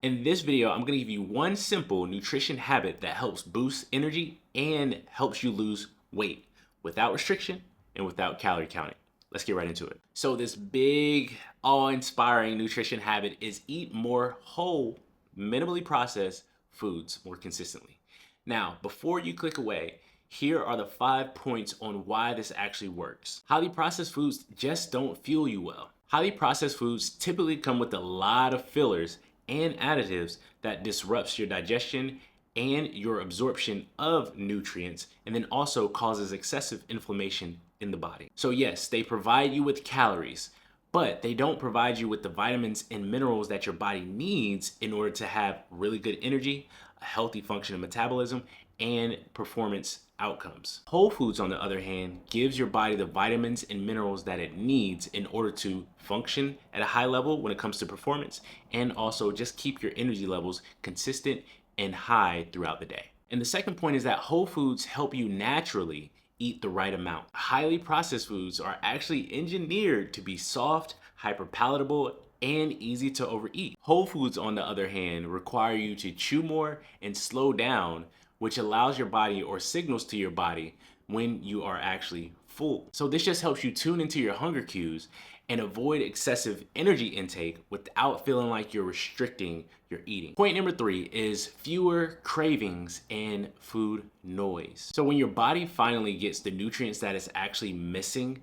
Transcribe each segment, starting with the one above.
In this video, I'm gonna give you one simple nutrition habit that helps boost energy and helps you lose weight without restriction and without calorie counting. Let's get right into it. So this big, awe-inspiring nutrition habit is eat more whole, minimally processed foods more consistently. Now, before you click away, here are the 5 points on why this actually works. Highly processed foods just don't fuel you well. Highly processed foods typically come with a lot of fillers and additives that disrupts your digestion and your absorption of nutrients, and then also causes excessive inflammation in the body. So yes, they provide you with calories, but they don't provide you with the vitamins and minerals that your body needs in order to have really good energy, a healthy functioning metabolism, and performance outcomes. Whole foods, on the other hand, gives your body the vitamins and minerals that it needs in order to function at a high level when it comes to performance, and also just keep your energy levels consistent and high throughout the day. And the second point is that whole foods help you naturally eat the right amount. Highly processed foods are actually engineered to be soft, hyper palatable, and easy to overeat. Whole foods, on the other hand, require you to chew more and slow down, which allows your body or signals to your body when you are actually full. So this just helps you tune into your hunger cues and avoid excessive energy intake without feeling like you're restricting your eating. Point number 3 is fewer cravings and food noise. So when your body finally gets the nutrients that it's actually missing,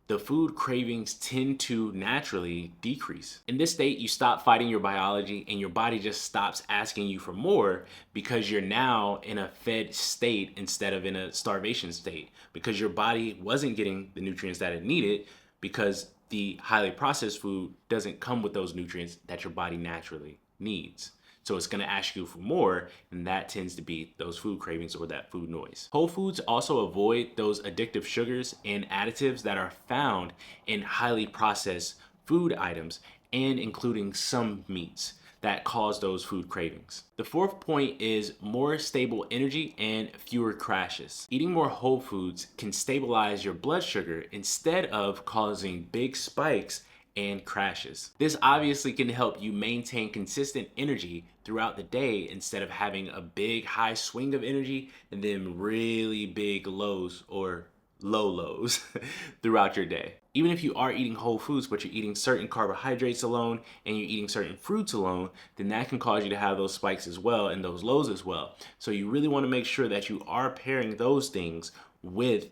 the food cravings tend to naturally decrease. In this state, you stop fighting your biology and your body just stops asking you for more because you're now in a fed state instead of in a starvation state, because your body wasn't getting the nutrients that it needed because the highly processed food doesn't come with those nutrients that your body naturally needs. So it's gonna ask you for more, and that tends to be those food cravings or that food noise. Whole foods also avoid those addictive sugars and additives that are found in highly processed food items, and including some meats that cause those food cravings. The fourth point is more stable energy and fewer crashes. Eating more whole foods can stabilize your blood sugar instead of causing big spikes and crashes. This obviously can help you maintain consistent energy throughout the day instead of having a big high swing of energy and then really big lows or low lows throughout your day. Even if you are eating whole foods, but you're eating certain carbohydrates alone and you're eating certain fruits alone, then that can cause you to have those spikes as well and those lows as well. So you really want to make sure that you are pairing those things with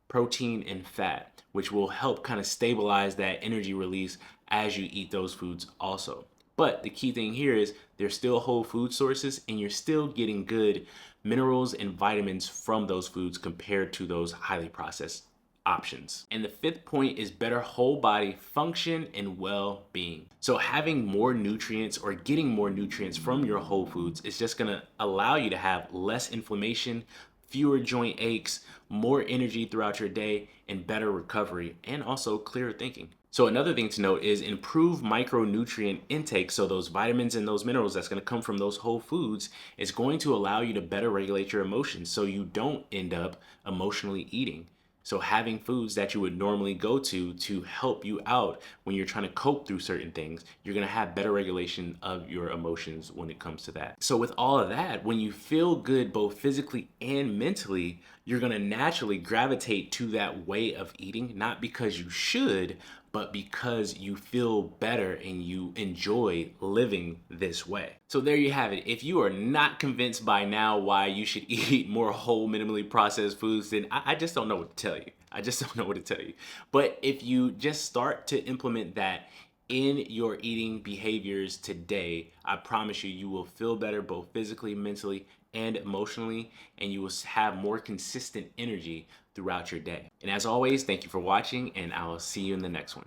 protein and fat, which will help kind of stabilize that energy release as you eat those foods also. But the key thing here is they're still whole food sources and you're still getting good minerals and vitamins from those foods compared to those highly processed options. And the fifth point is better whole body function and well-being. So having more nutrients or getting more nutrients from your whole foods is just gonna allow you to have less inflammation, fewer joint aches, more energy throughout your day, and better recovery, and also clearer thinking. So another thing to note is improve micronutrient intake. So those vitamins and those minerals that's going to come from those whole foods is going to allow you to better regulate your emotions so you don't end up emotionally eating. So having foods that you would normally go to help you out when you're trying to cope through certain things, you're gonna have better regulation of your emotions when it comes to that. So with all of that, when you feel good both physically and mentally, you're gonna naturally gravitate to that way of eating, not because you should, but because you feel better and you enjoy living this way. So there you have it. If you are not convinced by now why you should eat more whole, minimally processed foods, then I just don't know what to tell you. I just don't know what to tell you. But if you just start to implement that in your eating behaviors today, I promise you, you will feel better both physically, mentally, and emotionally, and you will have more consistent energy throughout your day. And as always, thank you for watching, and I will see you in the next one.